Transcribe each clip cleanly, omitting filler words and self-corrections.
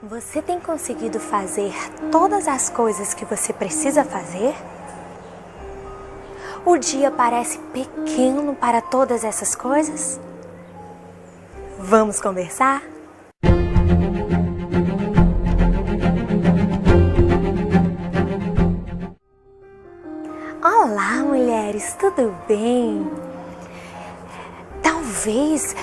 Você tem conseguido fazer todas as coisas que você precisa fazer? O dia parece pequeno para todas essas coisas? Vamos conversar? Olá, mulheres, tudo bem? Talvez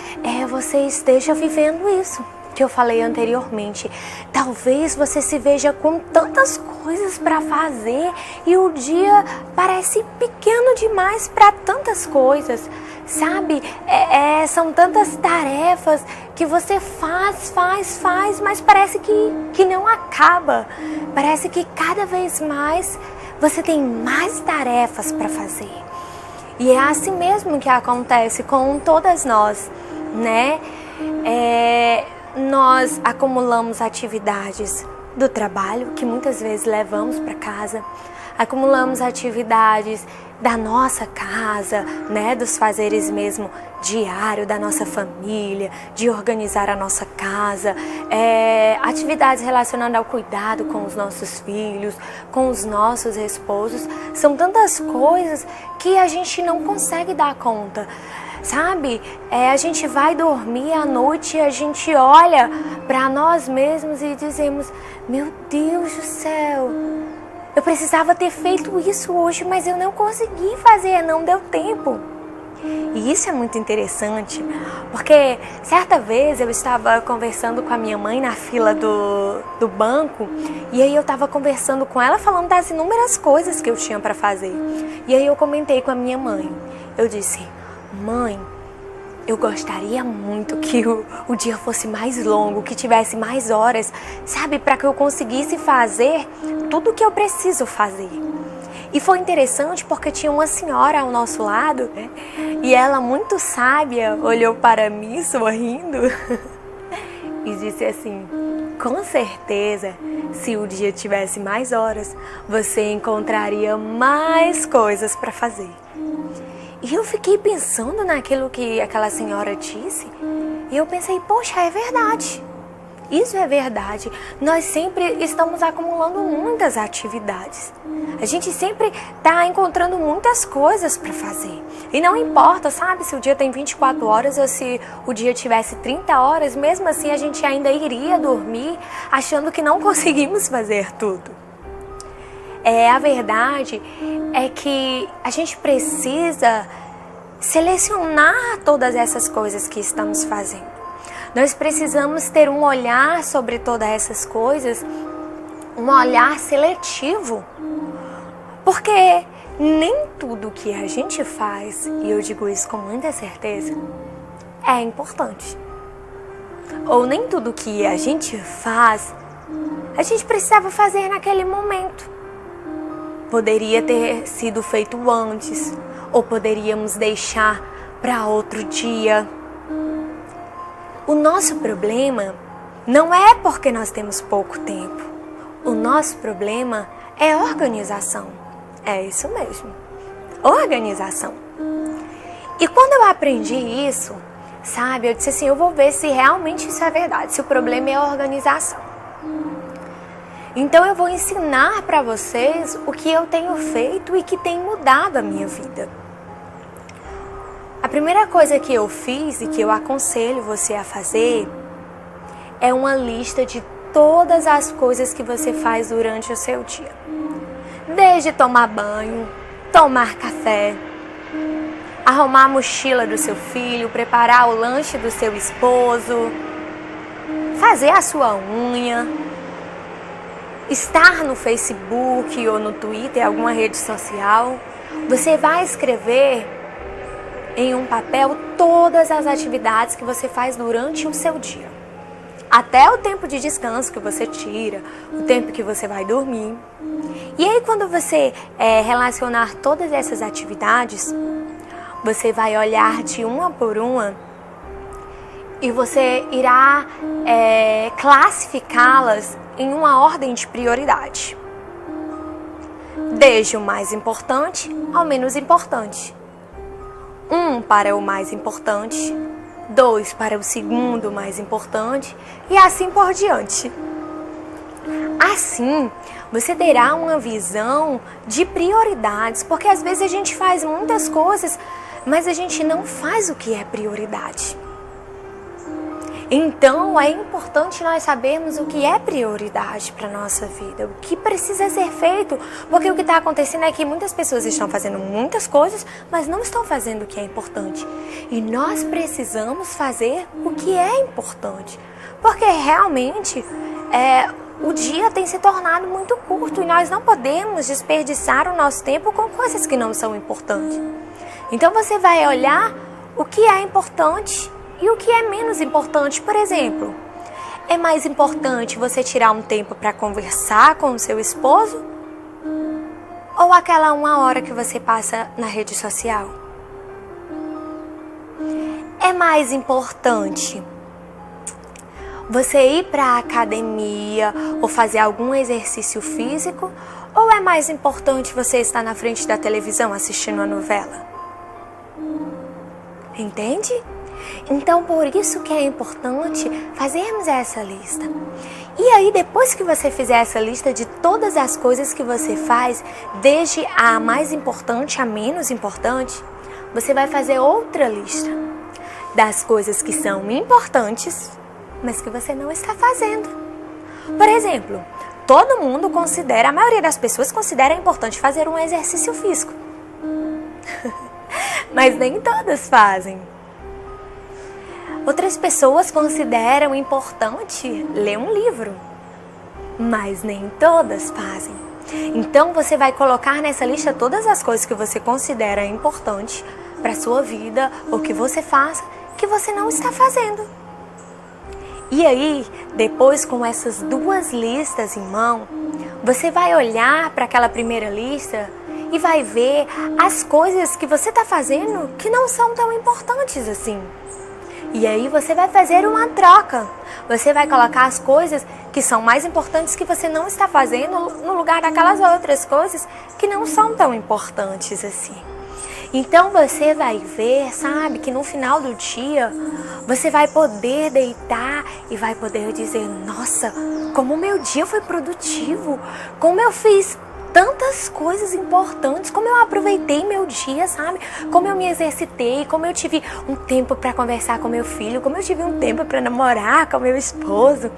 você esteja vivendo isso que eu falei anteriormente. Talvez você se veja com tantas coisas para fazer e o dia parece pequeno demais para tantas coisas, sabe? São tantas tarefas que você faz, mas parece que não acaba. Parece que cada vez mais você tem mais tarefas para fazer. E é assim mesmo que acontece com todas nós, né? Nós acumulamos atividades do trabalho que muitas vezes levamos para casa, acumulamos atividades da nossa casa, né, dos fazeres mesmo diário da nossa família, de organizar a nossa casa, atividades relacionadas ao cuidado com os nossos filhos, com os nossos esposos. São tantas coisas que a gente não consegue dar conta. Sabe, a gente vai dormir à noite e a gente olha para nós mesmos e dizemos: meu Deus do céu, eu precisava ter feito isso hoje, mas eu não consegui fazer, não deu tempo. E isso é muito interessante, porque certa vez eu estava conversando com a minha mãe na fila do banco, e aí eu estava conversando com ela, falando das inúmeras coisas que eu tinha para fazer. E aí eu comentei com a minha mãe, eu disse: mãe, eu gostaria muito que o dia fosse mais longo, que tivesse mais horas, sabe, para que eu conseguisse fazer tudo o que eu preciso fazer. E foi interessante porque tinha uma senhora ao nosso lado, né? E ela, muito sábia, olhou para mim sorrindo e disse assim: com certeza, se o dia tivesse mais horas, você encontraria mais coisas para fazer. E eu fiquei pensando naquilo que aquela senhora disse, e eu pensei: poxa, é verdade. Isso é verdade. Nós sempre estamos acumulando muitas atividades. A gente sempre está encontrando muitas coisas para fazer. E não importa, sabe, se o dia tem 24 horas ou se o dia tivesse 30 horas, mesmo assim a gente ainda iria dormir achando que não conseguimos fazer tudo. A verdade é que a gente precisa selecionar todas essas coisas que estamos fazendo. Nós precisamos ter um olhar sobre todas essas coisas, um olhar seletivo, porque nem tudo que a gente faz, e eu digo isso com muita certeza, é importante. Ou nem tudo que a gente faz, a gente precisava fazer naquele momento. Poderia ter sido feito antes, ou poderíamos deixar para outro dia. O nosso problema não é porque nós temos pouco tempo. O nosso problema é organização. É isso mesmo, organização. E quando eu aprendi isso, sabe, eu disse assim: eu vou ver se realmente isso é verdade, se o problema é a organização. Então eu vou ensinar para vocês o que eu tenho feito e que tem mudado a minha vida. A primeira coisa que eu fiz e que eu aconselho você a fazer é uma lista de todas as coisas que você faz durante o seu dia. Desde tomar banho, tomar café, arrumar a mochila do seu filho, preparar o lanche do seu esposo, fazer a sua unha, estar no Facebook ou no Twitter, alguma rede social. Você vai escrever em um papel todas as atividades que você faz durante o seu dia. Até o tempo de descanso que você tira, o tempo que você vai dormir. E aí, quando você relacionar todas essas atividades, você vai olhar de uma por uma e você irá classificá-las em uma ordem de prioridade. Desde o mais importante ao menos importante. 1 para o mais importante, 2 para o segundo mais importante e assim por diante. Assim, você terá uma visão de prioridades, porque às vezes a gente faz muitas coisas, mas a gente não faz o que é prioridade. Então, é importante nós sabermos o que é prioridade para a nossa vida, o que precisa ser feito, porque o que está acontecendo é que muitas pessoas estão fazendo muitas coisas, mas não estão fazendo o que é importante. E nós precisamos fazer o que é importante, porque realmente o dia tem se tornado muito curto e nós não podemos desperdiçar o nosso tempo com coisas que não são importantes. Então, você vai olhar o que é importante e o que é menos importante. Por exemplo, é mais importante você tirar um tempo para conversar com o seu esposo? Ou aquela 1 hora que você passa na rede social? É mais importante você ir para a academia ou fazer algum exercício físico? Ou é mais importante você estar na frente da televisão assistindo uma novela? Entende? Então, por isso que é importante fazermos essa lista. E aí, depois que você fizer essa lista de todas as coisas que você faz, desde a mais importante a menos importante, você vai fazer outra lista das coisas que são importantes, mas que você não está fazendo. Por exemplo, todo mundo considera, a maioria das pessoas considera importante fazer um exercício físico. Mas nem todas fazem. Outras pessoas consideram importante ler um livro, mas nem todas fazem. Então você vai colocar nessa lista todas as coisas que você considera importante para a sua vida ou que você faça, que você não está fazendo. E aí, depois com essas duas listas em mão, você vai olhar para aquela primeira lista e vai ver as coisas que você está fazendo que não são tão importantes assim. E aí você vai fazer uma troca. Você vai colocar as coisas que são mais importantes que você não está fazendo no lugar daquelas outras coisas que não são tão importantes assim. Então você vai ver, sabe, que no final do dia você vai poder deitar e vai poder dizer: nossa, como o meu dia foi produtivo, como eu fiz tantas coisas importantes, como eu aproveitei meu dia, sabe? Como eu me exercitei, como eu tive um tempo para conversar com meu filho, como eu tive um tempo para namorar com meu esposo.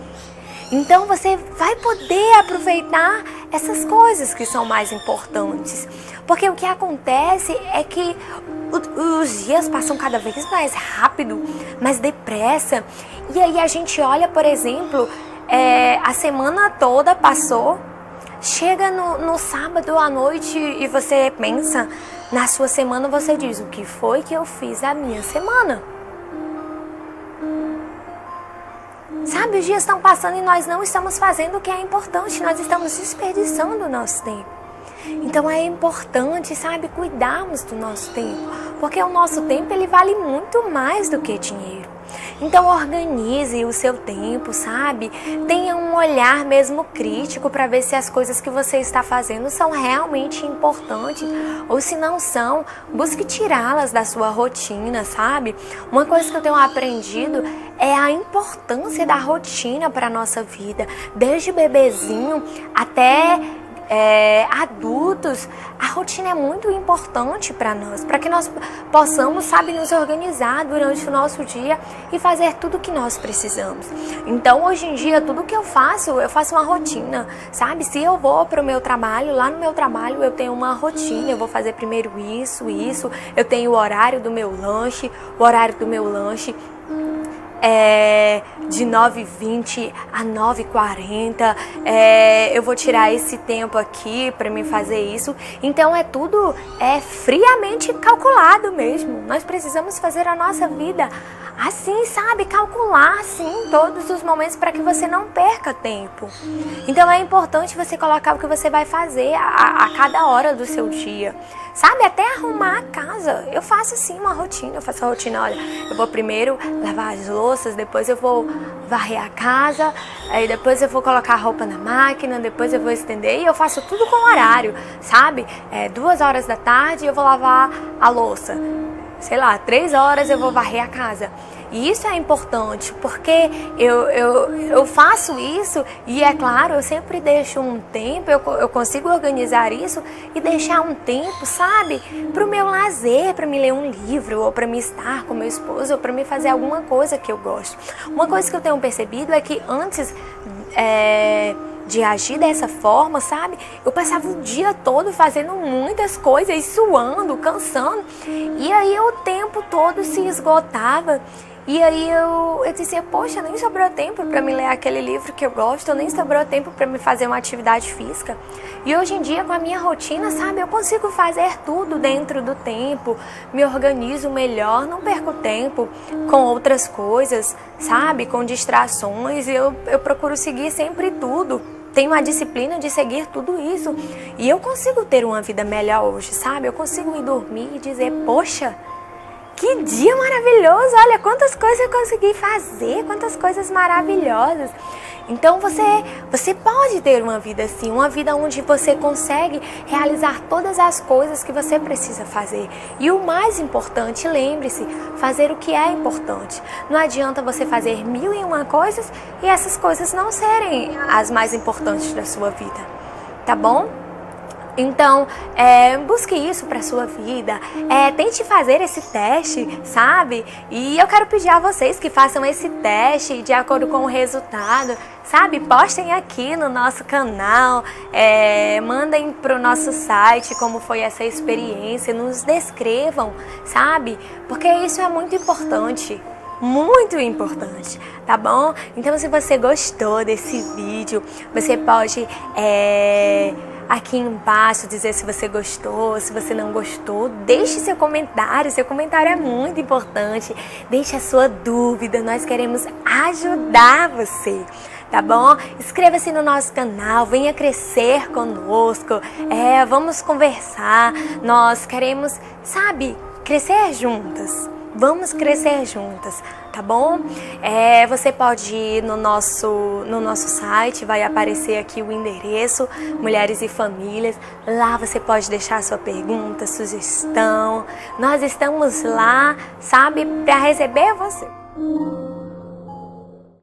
Então você vai poder aproveitar essas coisas que são mais importantes. Porque o que acontece é que os dias passam cada vez mais rápido, mais depressa. E aí a gente olha, por exemplo, a semana toda passou. Chega no sábado à noite e você pensa na sua semana, você diz: o que foi que eu fiz da minha semana? Sabe, os dias estão passando e nós não estamos fazendo o que é importante, nós estamos desperdiçando o nosso tempo. Então é importante, sabe, cuidarmos do nosso tempo, porque o nosso tempo ele vale muito mais do que dinheiro. Então organize o seu tempo, sabe? Tenha um olhar mesmo crítico para ver se as coisas que você está fazendo são realmente importantes ou se não são, busque tirá-las da sua rotina, sabe? Uma coisa que eu tenho aprendido é a importância da rotina para a nossa vida, desde bebezinho até adultos. A rotina é muito importante para nós, para que nós possamos, sabe, nos organizar durante o nosso dia e fazer tudo o que nós precisamos. Então, hoje em dia, tudo que eu faço uma rotina, sabe? Se eu vou para o meu trabalho, lá no meu trabalho eu tenho uma rotina, eu vou fazer primeiro isso, eu tenho o horário do meu lanche, de 9h20 a 9h40, eu vou tirar esse tempo aqui para me fazer isso. Então tudo friamente calculado mesmo. Nós precisamos fazer a nossa vida assim, sabe? Calcular assim todos os momentos para que você não perca tempo. Então é importante você colocar o que você vai fazer a cada hora do seu dia. Sabe, até arrumar a casa. Eu faço assim uma rotina. Eu faço a rotina, olha, eu vou primeiro lavar as louças, depois eu vou varrer a casa, aí depois eu vou colocar a roupa na máquina, depois eu vou estender, e eu faço tudo com horário, sabe? 2h da tarde eu vou lavar a louça. Sei lá, 3 horas eu vou varrer a casa. E isso é importante, porque eu faço isso e, é claro, eu sempre deixo um tempo, eu consigo organizar isso e deixar um tempo, sabe, para o meu lazer, para me ler um livro, ou para me estar com meu esposo, ou para me fazer alguma coisa que eu gosto. Uma coisa que eu tenho percebido é que antes de agir dessa forma, sabe? Eu passava o dia todo fazendo muitas coisas, suando, cansando, e aí o tempo todo se esgotava. E aí eu dizia, poxa, nem sobrou tempo para me ler aquele livro que eu gosto, nem sobrou tempo para me fazer uma atividade física. E hoje em dia, com a minha rotina, sabe, eu consigo fazer tudo dentro do tempo, me organizo melhor, não perco tempo com outras coisas, sabe, com distrações, eu procuro seguir sempre tudo. Tenho a disciplina de seguir tudo isso. E eu consigo ter uma vida melhor hoje, sabe? Eu consigo ir dormir e dizer, poxa, que dia maravilhoso, olha quantas coisas eu consegui fazer, quantas coisas maravilhosas. Então você pode ter uma vida assim, uma vida onde você consegue realizar todas as coisas que você precisa fazer. E o mais importante, lembre-se, fazer o que é importante. Não adianta você fazer 1001 coisas e essas coisas não serem as mais importantes da sua vida, tá bom? Então, busque isso para sua vida, tente fazer esse teste, sabe? E eu quero pedir a vocês que façam esse teste de acordo com o resultado, sabe? Postem aqui no nosso canal, mandem para o nosso site como foi essa experiência, nos descrevam, sabe? Porque isso é muito importante. Muito importante, tá bom? Então, se você gostou desse vídeo, você pode aqui embaixo dizer se você gostou, se você não gostou. Deixe seu comentário é muito importante. Deixe a sua dúvida, nós queremos ajudar você, tá bom? Inscreva-se no nosso canal, venha crescer conosco, vamos conversar, nós queremos, sabe, crescer juntas. Vamos crescer juntas, tá bom? Você pode ir no nosso site, vai aparecer aqui o endereço, Mulheres e Famílias. Lá você pode deixar sua pergunta, sugestão. Nós estamos lá, sabe, para receber você.